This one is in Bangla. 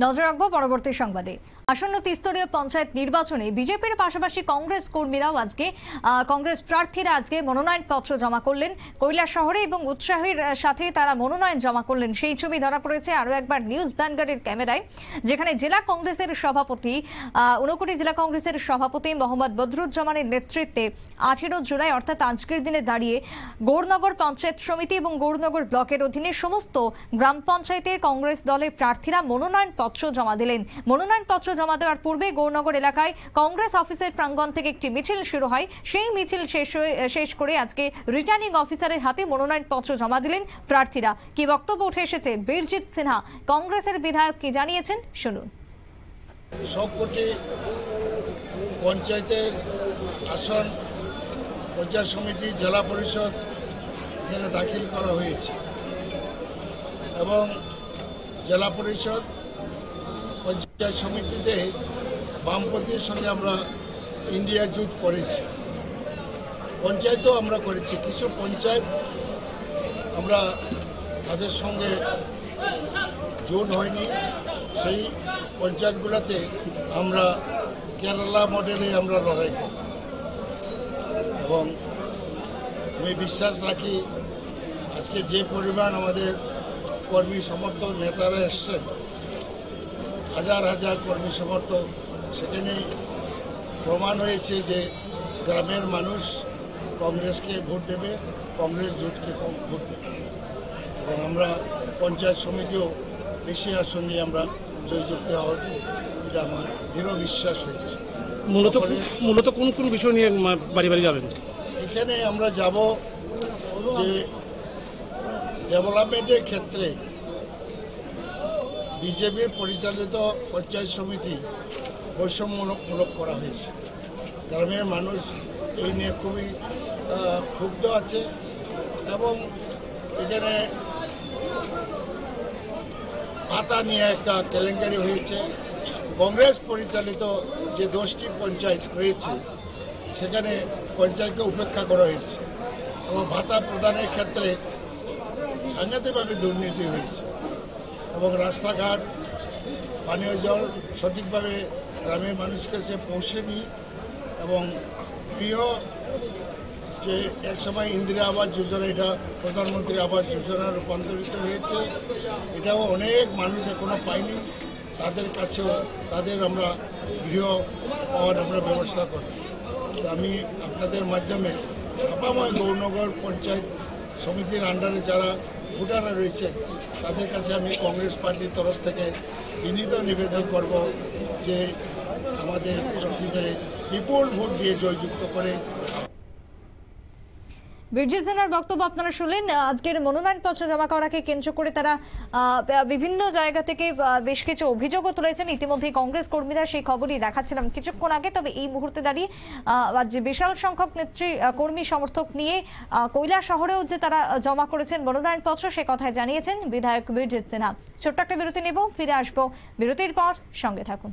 নজর রাখবো পরবর্তী সংবাদে। আসন্ন ত্রিস্তরীয় পঞ্চায়েত নির্বাচনে বিজেপির পাশাপাশি কংগ্রেস কর্মীরাও কংগ্রেস প্রার্থীরা আজকে মনোনয়নপত্র জমা করলেন কৈলাসহরে এবং উৎসাহের সাথে তারা মনোনয়ন জমা করলেন। সেই ছবি ধরা পড়েছে আরো একবার নিউজ ভ্যানগার্ডের ক্যামেরায়, যেখানে জেলা কংগ্রেসের সভাপতি ঊনকোটি জেলা কংগ্রেসের সভাপতি মোহাম্মদ বদরুজ্জামানের নেতৃত্বে 18 জুলাই অর্থাৎ আজকের দিনে দাঁড়িয়ে গৌরনগর পঞ্চায়েত সমিতি এবং গৌরনগর ব্লকের অধীনে সমস্ত গ্রাম পঞ্চায়েতের কংগ্রেস দলের প্রার্থীরা মনোনয়নপত্র জমা দিলেন। মনোনয়নপত্র জমা দেওয়ার পূর্বে গৌরনগর এলাকায় কংগ্রেস অফিসের প্রাঙ্গণ থেকে একটি মিছিল শুরু হয়। সেই মিছিল শেষ করে আজকে রিটার্নিং অফিসারের হাতে মনোনয়নপত্র জমা দিলেন প্রার্থীরা। কি বক্তব্য উঠে এসেছে বীরজিৎ সিনহা কংগ্রেসের বিধায়ক কি জানিয়েছেন শুনুন। সবকটি পঞ্চায়েতের আসন পঞ্চায়েত সমিতি জেলা পরিষদ এখানে দাখিল করা হয়েছে এবং জেলা পরিষদ পঞ্চায়েত সমিতিতে বামপন্থীর সঙ্গে আমরা ইন্ডিয়া জোট করেছি, পঞ্চায়েতও আমরা করেছি। কিছু পঞ্চায়েত আমরা তাদের সঙ্গে জোট হয়নি, সেই পঞ্চায়েতগুলোতে আমরা কেরালা মডেলে আমরা লড়াই করি এবং আমি বিশ্বাস রাখি আজকে যে পরিমাণ আমাদের কর্মী সমর্থক নেতারা এসছেন, হাজার হাজার কর্মী সমর্থক, সেখানে প্রমাণ হয়েছে যে গ্রামের মানুষ কংগ্রেসকে ভোট দেবে, কংগ্রেস জোটকে ভোট দেবে এবং আমরা পঞ্চায়েত সমিতিও বেশি আসন নিয়ে আমরা জয়যুক্ত হওয়ার এটা আমার দৃঢ় বিশ্বাস হয়েছে। মূলত কোন কোন বিষয় নিয়ে বাড়ি বাড়ি যাবেন? এখানে আমরা যাব যে ডেভেলপমেন্টের ক্ষেত্রে বিজেপির পরিচালিত পঞ্চায়েত সমিতি বৈষম্যমূলক করা হয়েছে। গ্রামের মানুষ এই নিয়ে খুবই ক্ষুব্ধ আছে এবং এখানে ভাতা নিয়ে একটা কেলেঙ্কারি হয়েছে। কংগ্রেস পরিচালিত যে 10টি পঞ্চায়েত রয়েছে সেখানে পঞ্চায়েতকে উপেক্ষা করা হয়েছে এবং ভাতা প্রদানের ক্ষেত্রে সাংঘাতিকভাবে দুর্নীতি হয়েছে এবং রাস্তাঘাট পানীয় জল সঠিকভাবে গ্রামের মানুষকে সে পৌঁছেনি এবং প্রিয় যে একসময় ইন্দিরা আবাস যোজনা, এটা প্রধানমন্ত্রী আবাস যোজনা রূপান্তরিত হয়েছে, এটাও অনেক মানুষ এখনো পায়নি। তাদের কাছেও তাদের আমরা গৃহ পাওয়ার আমরা ব্যবস্থা করি। আমি আপনাদের মাধ্যমে আপাময় গৌরনগর পঞ্চায়েত সমিতির আন্ডারে যারা ভোটাররা রয়েছে তাদের কাছে আমি কংগ্রেস পার্টির তরফ থেকে বিনীত নিবেদন করব যে আমাদের প্রার্থীদের বিপুল ভোট দিয়ে জয়যুক্ত করে। বীরজিৎ সিনহার বক্তব্য আপনারা শুনলেন। আজকের মনোনয়নপত্র জমা করাকে কেন্দ্র করে তারা বিভিন্ন জায়গা থেকে বেশ কিছু অভিযোগও তুলেছেন। ইতিমধ্যে কংগ্রেস কর্মীরা সেই খবরই দেখাচ্ছিলাম কিছুক্ষণ আগে। তবে এই মুহূর্তে দাঁড়িয়ে যে বিশাল সংখ্যক কর্মী সমর্থক নিয়ে কৈলাসহরেও যে তারা জমা করেছেন মনোনয়নপত্র, সে কথায় জানিয়েছেন বিধায়ক বীরজিৎ সিনহা। ছোট্ট একটা বিরতি নেব, ফিরে আসবো বিরতির পর, সঙ্গে থাকুন।